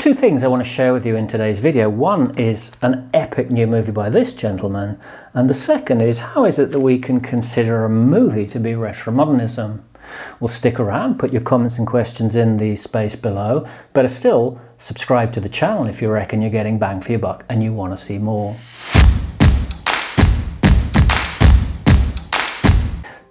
Two things I want to share with you in today's video. One is an epic new movie by this gentleman, and the second is how is it that we can consider a movie to be retromodernism? Well, stick around, put your comments and questions in the space below. Better still, subscribe to the channel if you reckon you're getting bang for your buck and you want to see more.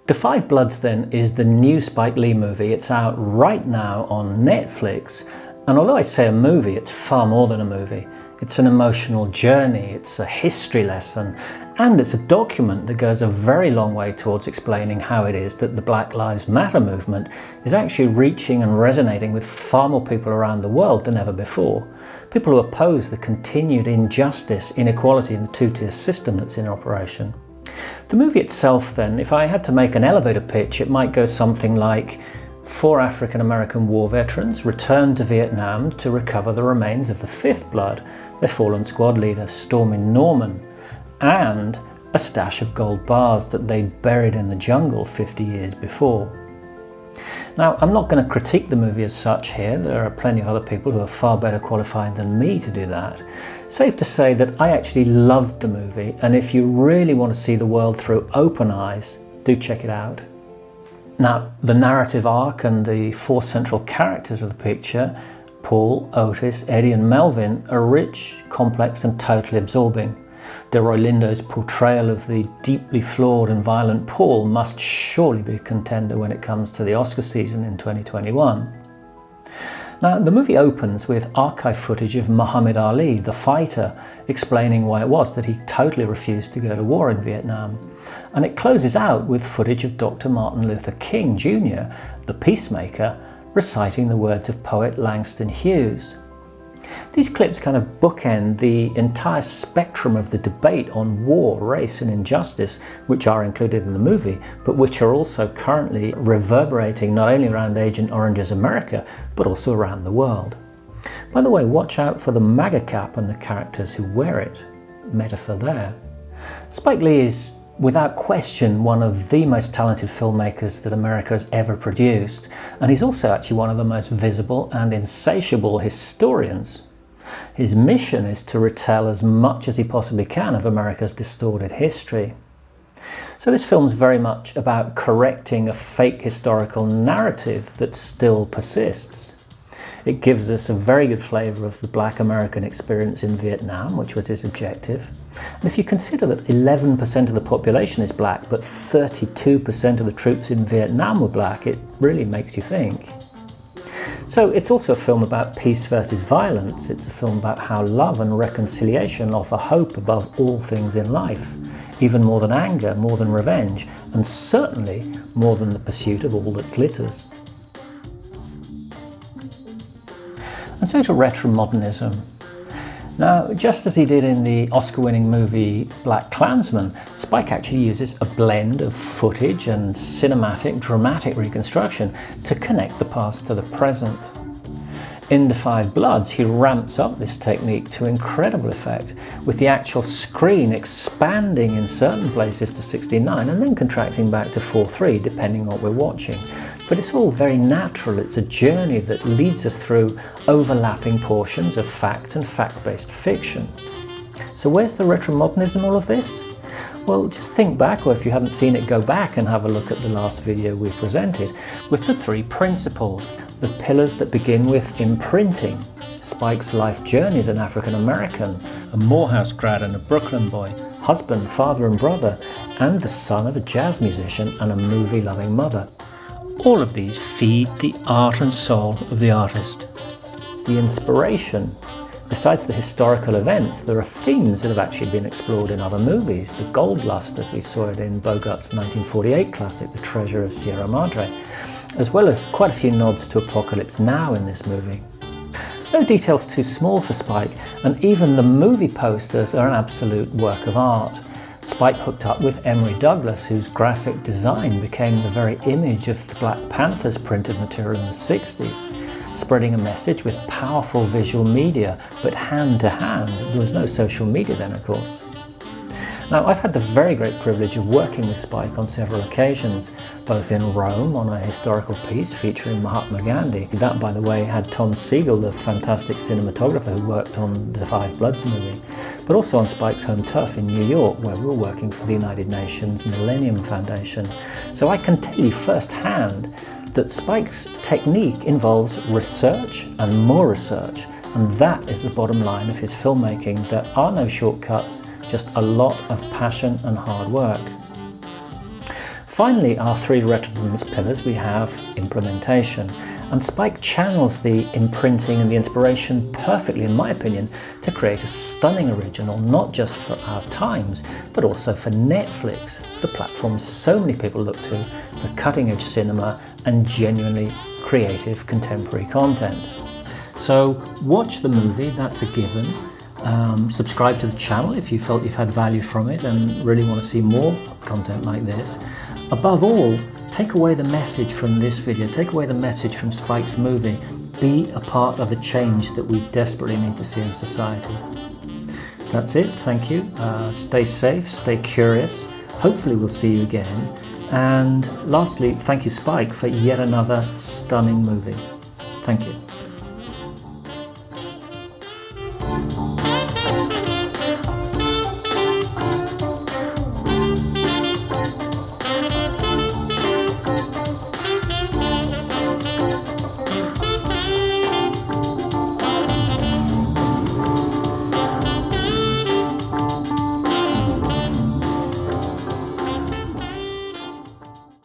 The Five Bloods then is the new Spike Lee movie. It's out right now on Netflix. And although I say a movie, it's far more than a movie. It's an emotional journey, it's a history lesson, and it's a document that goes a very long way towards explaining how it is that the Black Lives Matter movement is actually reaching and resonating with far more people around the world than ever before. People who oppose the continued injustice, inequality, and the two-tier system that's in operation. The movie itself then, if I had to make an elevator pitch, it might go something like: 4 African-American war veterans returned to Vietnam to recover the remains of the Fifth Blood, their fallen squad leader Stormin' Norman, and a stash of gold bars that they'd buried in the jungle 50 years before. Now, I'm not going to critique the movie as such here. There are plenty of other people who are far better qualified than me to do that. Safe to say that I actually loved the movie, and if you really want to see the world through open eyes, do check it out. Now, the narrative arc and the 4 central characters of the picture, Paul, Otis, Eddie and Melvin, are rich, complex and totally absorbing. Delroy Lindo's portrayal of the deeply flawed and violent Paul must surely be a contender when it comes to the Oscar season in 2021. Now, the movie opens with archive footage of Muhammad Ali, the fighter, explaining why it was that he totally refused to go to war in Vietnam. And it closes out with footage of Dr. Martin Luther King Jr., the peacemaker, reciting the words of poet Langston Hughes. These clips kind of bookend the entire spectrum of the debate on war, race and injustice, which are included in the movie, but which are also currently reverberating not only around Agent Orange's America, but also around the world. By the way, watch out for the MAGA cap and the characters who wear it. Metaphor there. Spike Lee is, without question, one of the most talented filmmakers that America has ever produced, and he's also actually one of the most visible and insatiable historians. His mission is to retell as much as he possibly can of America's distorted history. So this film's very much about correcting a fake historical narrative that still persists. It gives us a very good flavour of the Black American experience in Vietnam, which was his objective. And if you consider that 11% of the population is black, but 32% of the troops in Vietnam were black, it really makes you think. So it's also a film about peace versus violence. It's a film about how love and reconciliation offer hope above all things in life, even more than anger, more than revenge, and certainly more than the pursuit of all that glitters. And so to retromodernism. Now, just as he did in the Oscar-winning movie Black Klansman, Spike actually uses a blend of footage and cinematic, dramatic reconstruction to connect the past to the present. In The Five Bloods, he ramps up this technique to incredible effect, with the actual screen expanding in certain places to 16:9 and then contracting back to 4:3, depending on what we're watching. But it's all very natural. It's a journey that leads us through overlapping portions of fact and fact-based fiction. So where's the retromodernism in all of this? Well, just think back, or if you haven't seen it, go back and have a look at the last video we presented, with the 3 principles, the pillars that begin with imprinting. Spike's life journey as an African-American, a Morehouse grad and a Brooklyn boy, husband, father and brother, and the son of a jazz musician and a movie-loving mother. All of these feed the art and soul of the artist. The inspiration. Besides the historical events, there are themes that have actually been explored in other movies. The gold lust, as we saw it in Bogart's 1948 classic, The Treasure of Sierra Madre, as well as quite a few nods to Apocalypse Now in this movie. No details too small for Spike, and even the movie posters are an absolute work of art. Spike hooked up with Emory Douglas, whose graphic design became the very image of the Black Panthers printed material in the 60s, spreading a message with powerful visual media, but hand to hand. There was no social media then, of course. Now, I've had the very great privilege of working with Spike on several occasions, both in Rome on a historical piece featuring Mahatma Gandhi. That, by the way, had Tom Siegel, the fantastic cinematographer who worked on the Five Bloods movie, but also on Spike's home turf in New York, where we were working for the United Nations Millennium Foundation. So I can tell you firsthand that Spike's technique involves research and more research, and that is the bottom line of his filmmaking. There are no shortcuts, just a lot of passion and hard work. Finally, our three Retromodernist pillars, we have implementation. And Spike channels the imprinting and the inspiration perfectly, in my opinion, to create a stunning original, not just for our times, but also for Netflix, the platform so many people look to for cutting-edge cinema and genuinely creative contemporary content. So watch the movie, that's a given. Subscribe to the channel if you felt you've had value from it and really want to see more content like this. Above all, take away the message from this video, take away the message from Spike's movie. Be a part of the change that we desperately need to see in society. That's it, thank you. Stay safe, stay curious. Hopefully we'll see you again. And lastly, thank you Spike for yet another stunning movie. Thank you.